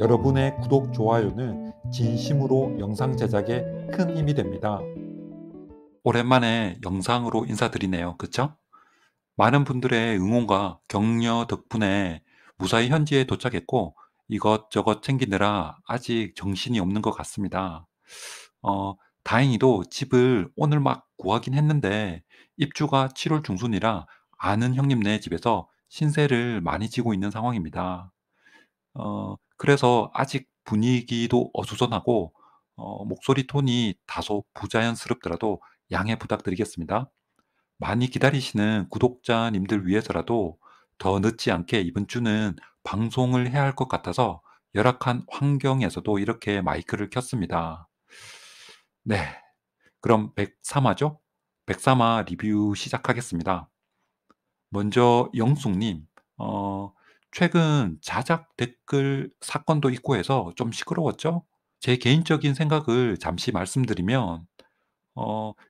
여러분의 구독, 좋아요는 진심으로 영상 제작에 큰 힘이 됩니다. 오랜만에 영상으로 인사드리네요. 그쵸? 많은 분들의 응원과 격려 덕분에 무사히 현지에 도착했고 이것저것 챙기느라 아직 정신이 없는 것 같습니다. 어, 다행히도 집을 오늘 막 구하긴 했는데 입주가 7월 중순이라 아는 형님네 집에서 신세를 많이 지고 있는 상황입니다. 그래서 아직 분위기도 어수선하고 목소리 톤이 다소 부자연스럽더라도 양해 부탁드리겠습니다. 많이 기다리시는 구독자님들 위해서라도 더 늦지 않게 이번 주는 방송을 해야 할 것 같아서 열악한 환경에서도 이렇게 마이크를 켰습니다. 네, 그럼 103화죠? 103화 리뷰 시작하겠습니다. 먼저 영숙님, 어, 최근 자작 댓글 사건도 있고 해서 좀 시끄러웠죠? 제 개인적인 생각을 잠시 말씀드리면,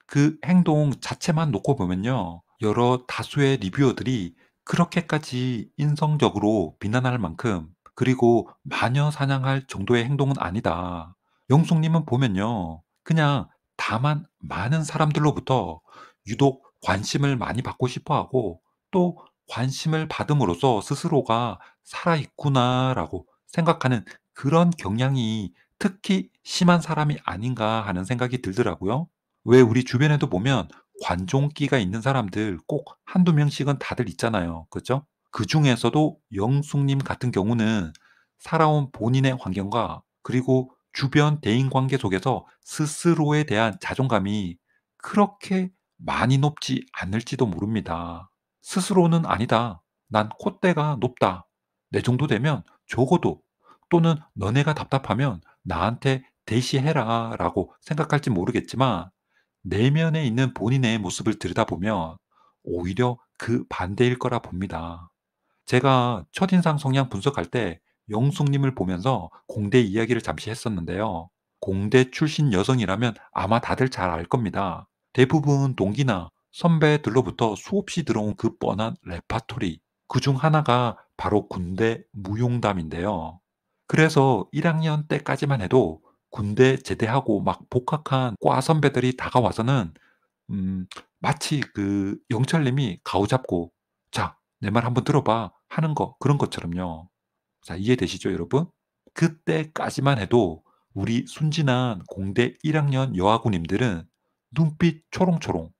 그 행동 자체만 놓고 보면요. 여러 다수의 리뷰어들이 그렇게까지 인성적으로 비난할 만큼, 그리고 마녀 사냥할 정도의 행동은 아니다. 영숙님은 보면요. 그냥 다만 많은 사람들로부터 유독 관심을 많이 받고 싶어 하고, 또 관심을 받음으로써 스스로가 살아있구나라고 생각하는 그런 경향이 특히 심한 사람이 아닌가 하는 생각이 들더라고요. 왜 우리 주변에도 보면 관종기가 있는 사람들 꼭 한두 명씩은 다들 있잖아요. 그죠? 그 중에서도 영숙님 같은 경우는 살아온 본인의 환경과 그리고 주변 대인 관계 속에서 스스로에 대한 자존감이 그렇게 많이 높지 않을지도 모릅니다. 스스로는 아니다. 난 콧대가 높다. 내 정도 되면 적어도 또는 너네가 답답하면 나한테 대시해라 라고 생각할지 모르겠지만 내면에 있는 본인의 모습을 들여다보면 오히려 그 반대일 거라 봅니다. 제가 첫인상 성향 분석할 때 영숙님을 보면서 공대 이야기를 잠시 했었는데요. 공대 출신 여성이라면 아마 다들 잘 알 겁니다. 대부분 동기나 선배들로부터 수없이 들어온 그 뻔한 레파토리. 그 중 하나가 바로 군대 무용담인데요. 그래서 1학년 때까지만 해도 군대 제대하고 막 복학한 과 선배들이 다가와서는 음, 마치 그 영철님이 가오잡고 자, 내 말 한번 들어봐 하는 거 그런 것처럼요. 자, 이해되시죠, 여러분? 그때까지만 해도 우리 순진한 공대 1학년 여아구님들은 눈빛 초롱초롱,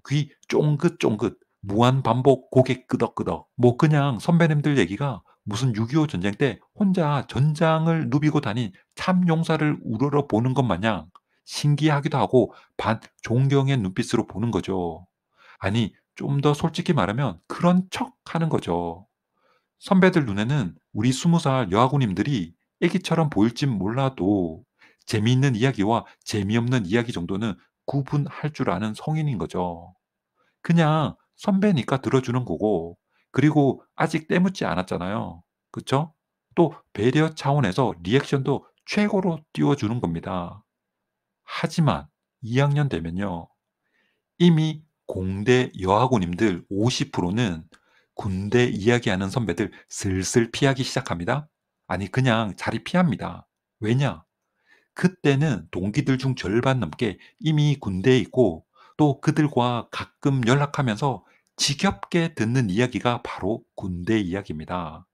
귀 쫑긋쫑긋, 무한 반복, 고개 끄덕끄덕. 뭐 그냥 선배님들 얘기가 무슨 6.25 전쟁 때 혼자 전장을 누비고 다닌 참용사를 우러러 보는 것 마냥 신기하기도 하고 반 존경의 눈빛으로 보는 거죠. 아니, 좀 더 솔직히 말하면 그런 척 하는 거죠. 선배들 눈에는 우리 20살 여아구님들이 애기처럼 보일진 몰라도 재미있는 이야기와 재미없는 이야기 정도는 구분할 줄 아는 성인인 거죠. 그냥 선배니까 들어주는 거고, 그리고 아직 때묻지 않았잖아요. 그쵸? 또 배려 차원에서 리액션도 최고로 띄워주는 겁니다. 하지만 2학년 되면요. 이미 공대 여학우님들 50%는 군대 이야기하는 선배들 슬슬 피하기 시작합니다. 아니, 그냥 자리 피합니다. 왜냐? 그때는 동기들 중 절반 넘게 이미 군대에 있고 또 그들과 가끔 연락하면서 지겹게 듣는 이야기가 바로 군대 이야기입니다.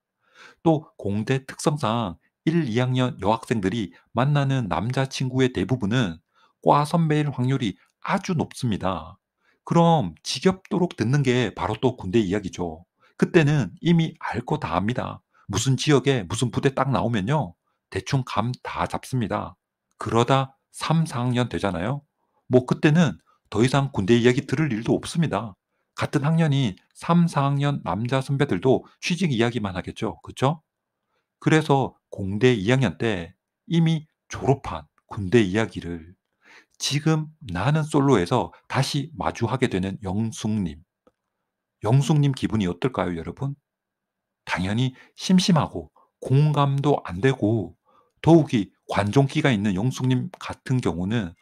또 공대 특성상 1, 2학년 여학생들이 만나는 남자친구의 대부분은 과 선배일 확률이 아주 높습니다. 그럼 지겹도록 듣는 게 바로 또 군대 이야기죠. 그때는 이미 알 거 다 압니다. 무슨 지역에 무슨 부대 딱 나오면요. 대충 감 다 잡습니다. 그러다 3, 4학년 되잖아요. 뭐 그때는 더 이상 군대 이야기 들을 일도 없습니다. 같은 학년인 3, 4학년 남자 선배들도 취직 이야기만 하겠죠. 그쵸? 그래서 공대 2학년 때 이미 졸업한 군대 이야기를 지금 나는 솔로에서 다시 마주하게 되는 영숙님. 영숙님 기분이 어떨까요, 여러분? 당연히 심심하고 공감도 안 되고 더욱이 관종기가 있는 영숙님 같은 경우는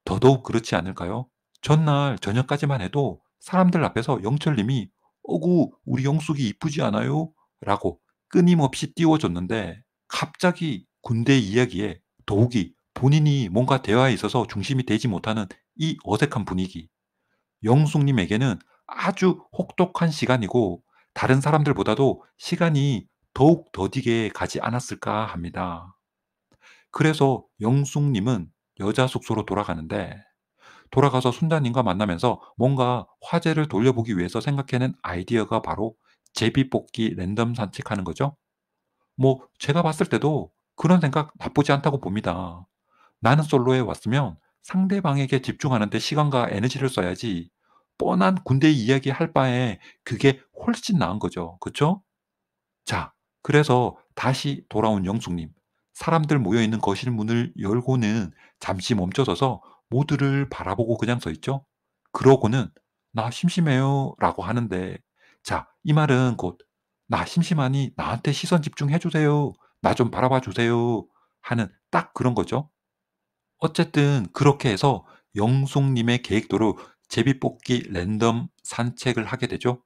더더욱 그렇지 않을까요? 전날 저녁까지만 해도 사람들 앞에서 영철님이 어구, 우리 영숙이 이쁘지 않아요? 라고 끊임없이 띄워줬는데 갑자기 군대 이야기에 더욱이 본인이 뭔가 대화에 있어서 중심이 되지 못하는 이 어색한 분위기. 영숙님에게는 아주 혹독한 시간이고 다른 사람들보다도 시간이 더욱 더디게 가지 않았을까 합니다. 그래서 영숙님은 여자 숙소로 돌아가는데 돌아가서 순자님과 만나면서 뭔가 화제를 돌려보기 위해서 생각해낸 아이디어가 바로 제비뽑기 랜덤 산책하는 거죠. 뭐 제가 봤을 때도 그런 생각 나쁘지 않다고 봅니다. 나는 솔로에 왔으면 상대방에게 집중하는 데 시간과 에너지를 써야지 뻔한 군대 이야기 할 바에 그게 훨씬 나은 거죠. 그쵸? 자, 그래서 다시 돌아온 영숙님. 사람들 모여있는 거실 문을 열고는 잠시 멈춰서서 모두를 바라보고 그냥 서 있죠. 그러고는 나 심심해요 라고 하는데 자, 이 말은 곧 나 심심하니 나한테 시선 집중해 주세요. 나 좀 바라봐 주세요. 하는 딱 그런 거죠. 어쨌든 그렇게 해서 영숙님의 계획대로 제비뽑기 랜덤 산책을 하게 되죠.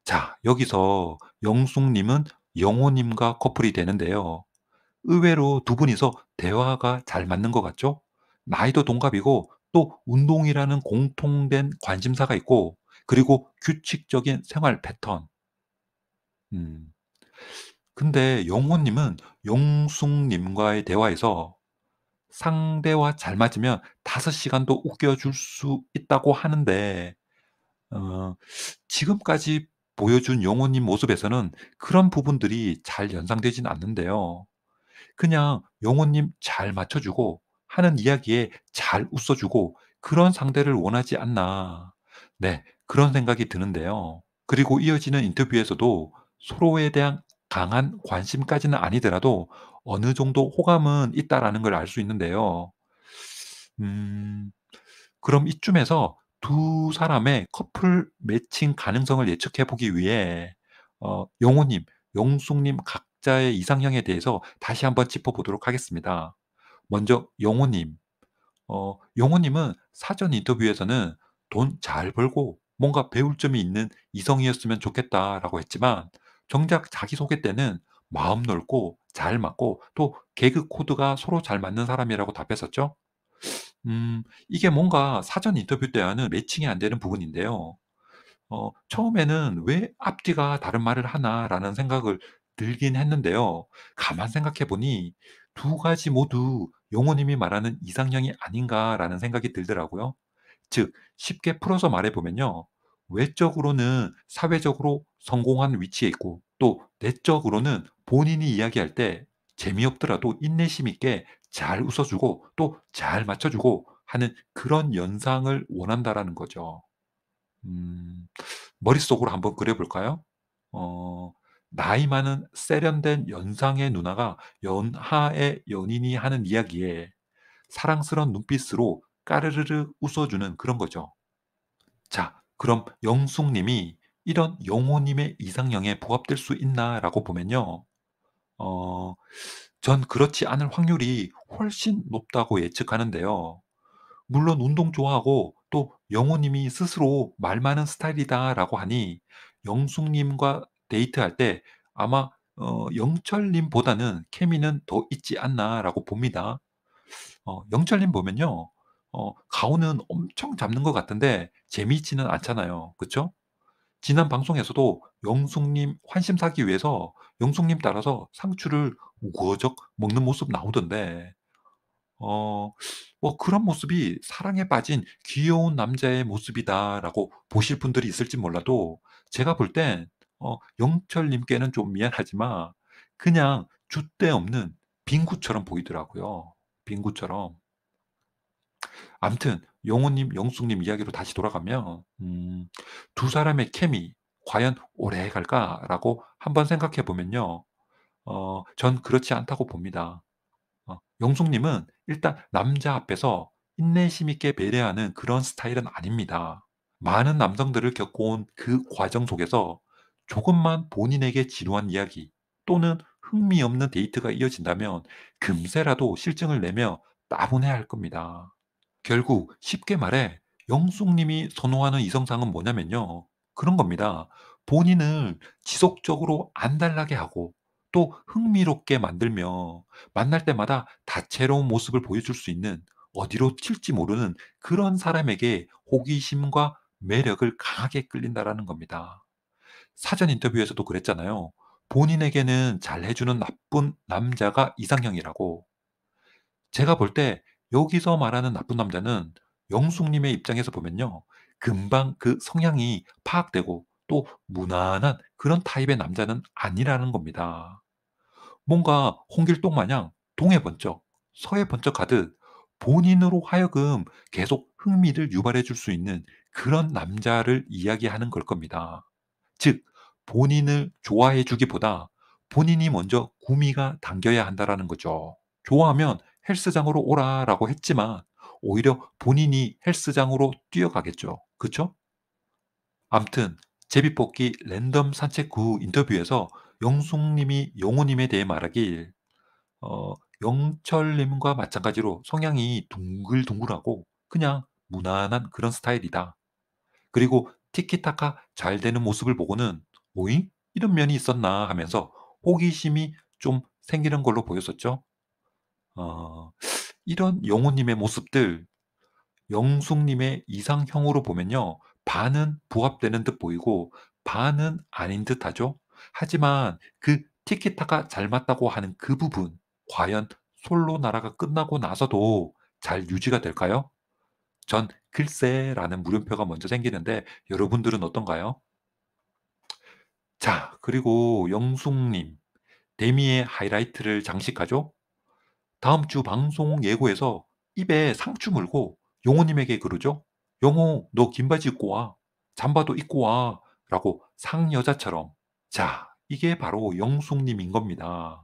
자, 여기서 영숙님은 영호님과 커플이 되는데요. 의외로 두 분이서 대화가 잘 맞는 것 같죠? 나이도 동갑이고 또 운동이라는 공통된 관심사가 있고 그리고 규칙적인 생활 패턴. 음. 근데 영호님은 영숙님과의 대화에서 상대와 잘 맞으면 5시간도 웃겨줄 수 있다고 하는데 어 지금까지 보여준 영호님 모습에서는 그런 부분들이 잘 연상되진 않는데요. 그냥 영호님 잘 맞춰 주고 하는 이야기에 잘 웃어 주고 그런 상대를 원하지 않나. 네, 그런 생각이 드는데요. 그리고 이어지는 인터뷰에서도 서로에 대한 강한 관심까지는 아니더라도 어느 정도 호감은 있다라는 걸 알 수 있는데요. 음. 그럼 이쯤에서 두 사람의 커플 매칭 가능성을 예측해 보기 위해 영호님, 영숙님 각자의 이상형에 대해서 다시 한번 짚어 보도록 하겠습니다. 먼저 영호님. 영호님은 사전 인터뷰에서는 "돈 잘 벌고 뭔가 배울 점이 있는 이성이었으면 좋겠다."라고 했지만 정작 자기소개 때는 마음 넓고 잘 맞고 또 개그 코드가 서로 잘 맞는 사람이라고 답했었죠. 이게 뭔가 사전 인터뷰 때와는 매칭이 안 되는 부분인데요. 처음에는 '왜 앞뒤가 다른 말을 하나.'라는 생각을 들긴 했는데요. 가만 생각해 보니 두 가지 모두 용호님이 말하는 이상형이 아닌가라는 생각이 들더라고요. 즉 쉽게 풀어서 말해 보면요. 외적으로는 사회적으로 성공한 위치에 있고 또 내적으로는 본인이 이야기할 때 재미없더라도 인내심 있게 잘 웃어 주고 또 잘 맞춰 주고 하는 그런 연상을 원한다라는 거죠. 음. 머릿속으로 한번 그려 볼까요? 어 나이 많은 세련된 연상의 누나가 연하의 연인이 하는 이야기에 사랑스러운 눈빛으로 까르르르 웃어 주는 그런 거죠. 자, 그럼 영숙 님이 '이런 영호 님의 이상형에 부합될 수 있나?'라고 보면요. 어 전 그렇지 않을 확률이 훨씬 높다고 예측하는데요. 물론 운동 좋아하고 또 영호님이 스스로 "말 많은 스타일이다."라고 하니 영숙님과 데이트할 때 아마 '영철님보다는 케미는 더 있지 않나.'라고 봅니다. 영철님 보면요. 가오는 엄청 잡는 것 같은데 재미있지는 않잖아요. 그쵸? 지난 방송에서도 영숙님 환심 사기 위해서 영숙님 따라서 상추를 우거적 먹는 모습 나오던데 어 그런 모습이 '사랑에 빠진 귀여운 남자의 모습이다.'라고 보실 분들이 있을지 몰라도 제가 볼 땐 영철 님께는 좀 미안하지만 그냥 줏대 없는 빙구처럼 보이더라고요. 빙구처럼. 아무튼 영호 님, 영숙 님 이야기로 다시 돌아가면 두 사람의 케미 '과연 오래 갈까?'라고 한번 생각해 보면요. 전 그렇지 않다고 봅니다. 영숙님은 일단 남자 앞에서 인내심 있게 배려하는 그런 스타일은 아닙니다. 많은 남성들을 겪어온 그 과정 속에서 조금만 본인에게 지루한 이야기 또는 흥미없는 데이트가 이어진다면 금세라도 실증을 내며 따분해 할 겁니다. 결국 쉽게 말해 영숙님이 선호하는 이성상은 뭐냐면요. 그런 겁니다. 본인을 지속적으로 안달나게 하고 또 흥미롭게 만들며 만날 때마다 다채로운 모습을 보여줄 수 있는 어디로 튈지 모르는 그런 사람에게 호기심과 매력을 강하게 끌린다라는 겁니다. 사전 인터뷰에서도 그랬잖아요. 본인에게는 잘해주는 나쁜 남자가 이상형이라고. 제가 볼 때 여기서 말하는 나쁜 남자는 영숙님의 입장에서 보면요. 금방 그 성향이 파악되고 또 무난한 그런 타입의 남자는 아니라는 겁니다. 뭔가 홍길동 마냥 동해 번쩍, 서해 번쩍 가듯 본인으로 하여금 계속 흥미를 유발해 줄 수 있는 그런 남자를 이야기하는 걸 겁니다. 즉, 본인을 좋아해 주기보다 본인이 먼저 구미가 당겨야 한다라는 거죠. 좋아하면 헬스장으로 오라라고 했지만 오히려 본인이 헬스장으로 뛰어가겠죠. 그쵸? 암튼 제비뽑기 랜덤 산책 후 인터뷰에서 영숙님이 영호님에 대해 말하길 어, 영철님과 마찬가지로 성향이 둥글둥글하고 그냥 무난한 그런 스타일이다. 그리고 티키타카 잘 되는 모습을 보고는 오잉? 이런 면이 있었나 하면서 호기심이 좀 생기는 걸로 보였었죠. 어, 이런 영호님의 모습들 영숙님의 이상형으로 보면요. 반은 부합되는 듯 보이고 반은 아닌 듯 하죠. 하지만 그 티키타카 잘 맞다고 하는 그 부분 과연 솔로 나라가 끝나고 나서도 잘 유지가 될까요? 전 글쎄라는 물음표가 먼저 생기는데 여러분들은 어떤가요? 자, 그리고 영숙님, 데미의 하이라이트를 장식하죠? 다음 주 방송 예고에서 입에 상추 물고 용호님에게 그러죠. 용호, 너 긴 바지 입고 와. 잠바도 입고 와. 라고 상여자처럼. 자, 이게 바로 영숙님인 겁니다.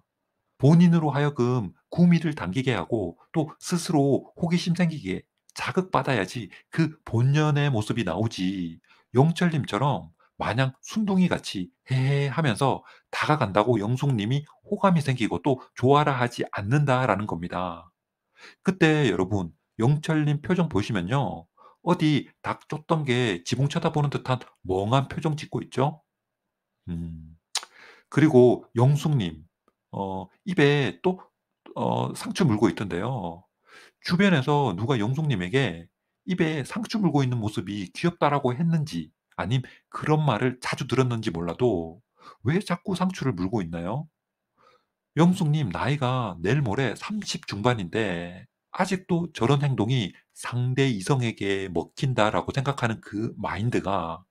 본인으로 하여금 구미를 당기게 하고 또 스스로 호기심 생기게 자극받아야지 그 본연의 모습이 나오지. 영철님처럼 마냥 순둥이 같이 헤헤 하면서 다가간다고 영숙님이 호감이 생기고 또 좋아라 하지 않는다라는 겁니다. 그때 여러분 영철님 표정 보시면요. 어디 닭 쫓던 게 지붕 쳐다보는 듯한 멍한 표정 짓고 있죠? 음. 그리고 영숙님, 입에 또 상추 물고 있던데요. 주변에서 누가 영숙님에게 입에 상추 물고 있는 모습이 귀엽다라고 했는지 아님 그런 말을 자주 들었는지 몰라도 왜 자꾸 상추를 물고 있나요? 영숙님 나이가 내일 모레 30 중반인데 아직도 저런 행동이 상대 이성에게 먹힌다라고 생각하는 그 마인드가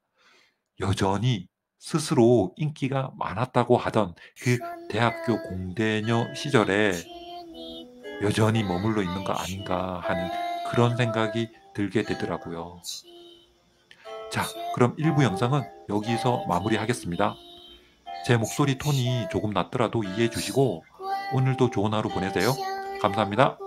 여전히 스스로 인기가 많았다고 하던 그 대학교 공대녀 시절에 여전히 머물러 있는 거 아닌가 하는 그런 생각이 들게 되더라고요. 자, 그럼 1부 영상은 여기서 마무리하겠습니다. 제 목소리 톤이 조금 낮더라도 이해해 주시고 오늘도 좋은 하루 보내세요. 감사합니다.